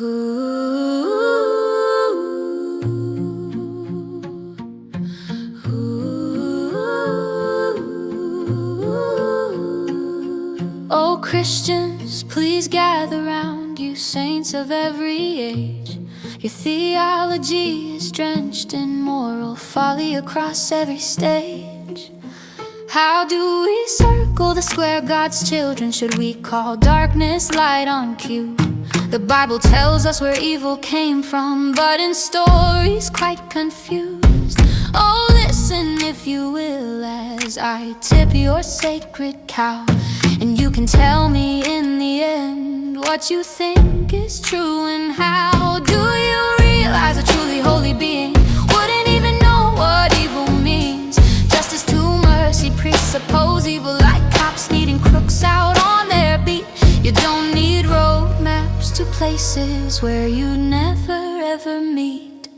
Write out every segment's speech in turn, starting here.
Ooh, ooh. Oh, Christians, please gather round, you saints of every age. Your theology is drenched in moral folly across every stage. How do we circle the square? God's children, should we call darkness light on cue? The Bible tells us where evil came from, but in stories quite confused. Oh, listen if you will, as I tip your sacred cow, and you can tell me in the end what you think is true and how. Do you realize a truly holy being wouldn't even know what evil means? Justice to mercy presuppose evil, like cops needing crooks out on their beat. You don't need road maps to places where you never ever meet.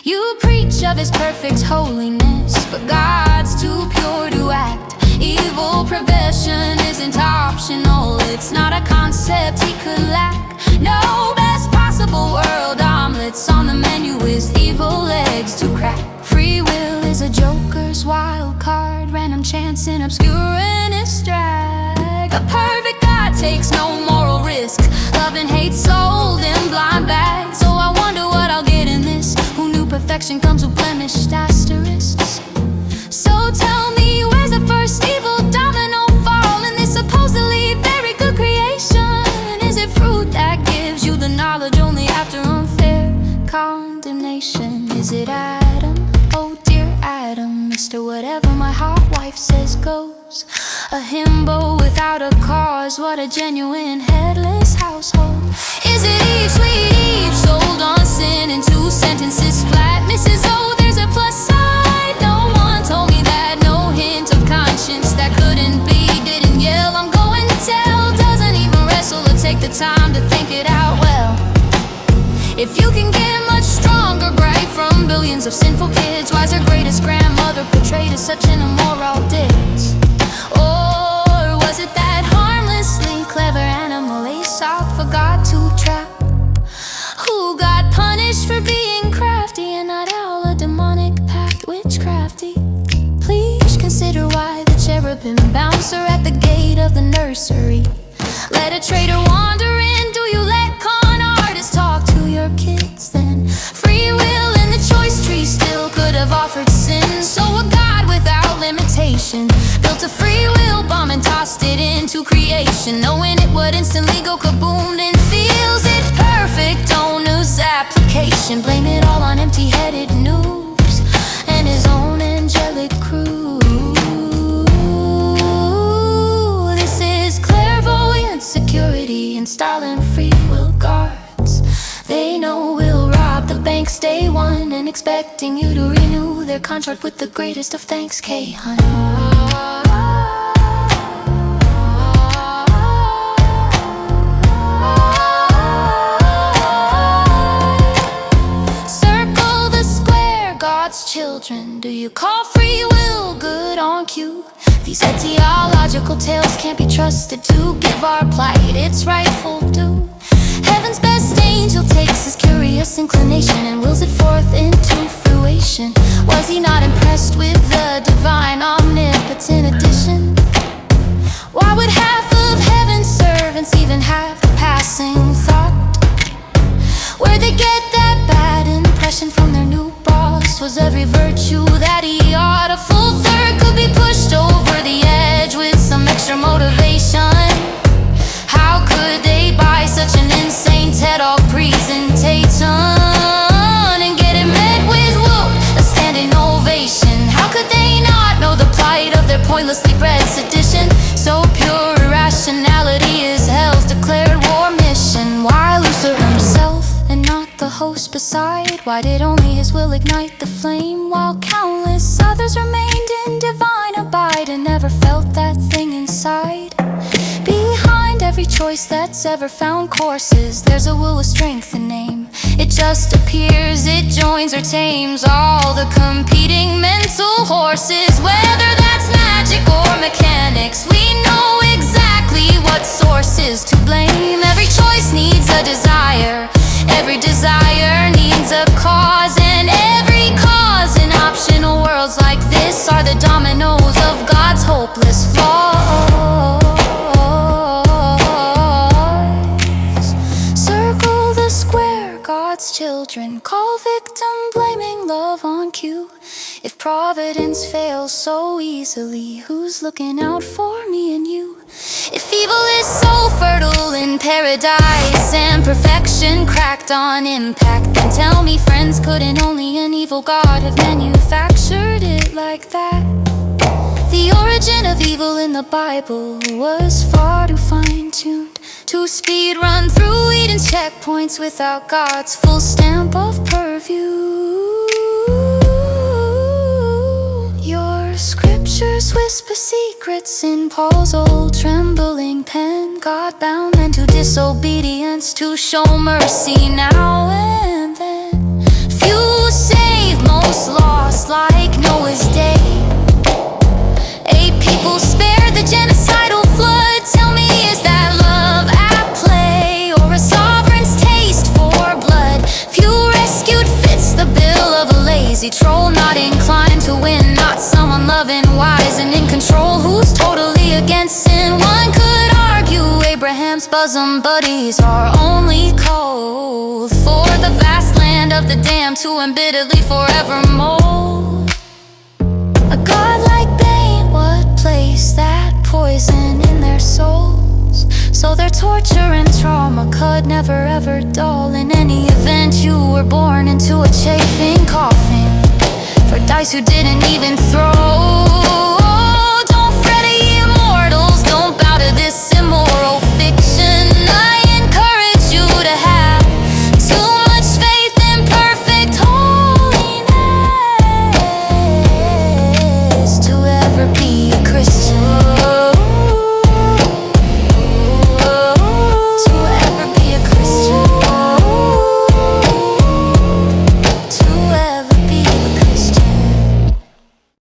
You preach of His perfect holiness, but God's too pure to act. Evil prevention isn't optional, it's not a concept He could lack. No best possible world omelets on the menu is evil legs to crack. Free will is a joker's wild card, random chance in obscurest drag. A perfect God takes no moral risk, love and hate sold in blind bags. So I wonder what I'll get in this. Who knew perfection comes with blemished asterisks? So tell me, where's the first evil domino fall in this supposedly very good creation? Is it fruit that gives you the knowledge only after unfair condemnation? Is it Adam? Oh dear Adam, Mr. Whatever my hot wife says goes. A himbo without a cause, what a genuine headless household. Is it Eve, sweet Eve, sold on sin in 2 sentences flat? Mrs. O, there's a plus side. No one told me that, no hint of conscience that couldn't be. Didn't yell, I'm going to tell. Doesn't even wrestle or take the time to think it out well. If you can get much stronger, bright from billions of sinful kids, why's her greatest grandmother portrayed as such an immoral ditz? Or was it that harmlessly clever animal Aesop forgot to trap? Who got punished for being crafty, and not all a demonic pact witchcrafty? Please consider why the cherubim bouncer at the gate of the nursery. Let a traitor wander in, do you let con artists talk to your kids then? Free will in the choice tree still could have offered sin. So a God without limitation built a free will bomb and tossed it into creation, knowing it would instantly go kaboom. And feels it perfect owner's application. Blame it all on empty-headed noobs and his own angelic crew. This is clairvoyant security installing free will guards. They know we'll rob the banks day one, and expecting you to renew their contract with the greatest of thanks, K-Hun. Circle the square, God's children, do you call free will good on cue? These etiological tales can't be trusted to give our plight its rightful due. Heaven's best angel takes his curious inclination and wills it forth into fruition. Was he not impressed with the divine omnipotent addition? Why would half of heaven's servants even have a passing thought? Where'd they get that bad impression from their new boss? Was every virtue that he ought? A full third could be pushed over the edge with some extra motivation. How could they buy such an insane TED-Talk presentation and get it met with whoop, a standing ovation? How could they not know the plight of their pointlessly bred sedition? So pure irrationality is hell's declared war mission. Why Lucifer himself and not the host beside? Why did only his will ignite the flame, while countless others remained in divine abide and never felt that thing inside? Behind every choice that's ever found courses, there's a will of strength and name. It just appears, it joins or tames all the competing mental horses. Whether that's magic or mechanics, we know exactly what source is to blame. Every choice needs a desire, Every desire needs a cause, and every cause an optional. Worlds like this are the dominoes of God's hopeless flaws. Circle the square, God's children call victim blaming love on cue. If providence fails so easily, who's looking out for me and you? If evil is so fertile in paradise and perfection cracked on impact, then tell me, friends, couldn't only an evil God have manufactured it like that? The origin of evil in the Bible was far too fine-tuned to speed run through Eden's checkpoints without God's full stamp of purview. Your scriptures whisper secrets in Paul's old trembling pen. God bound men to disobedience to show mercy now and then. Few saved, most lost, like Noah's day. 8 people spared the genocidal flood. Tell me, is that love at play, or a sovereign's taste for blood? Few rescued fits the bill of a lazy troll, not inclined to win, not someone loving, wise, and in control, who's totally against sin. One could argue Abraham's bosom buddies are only cold for the vast land of the damned to embitterly forevermore. A God like Bane, what placed that poison in their souls, so their torture and trauma could never ever dull? In any event, you were born into a chafing coffin for dice you didn't even throw.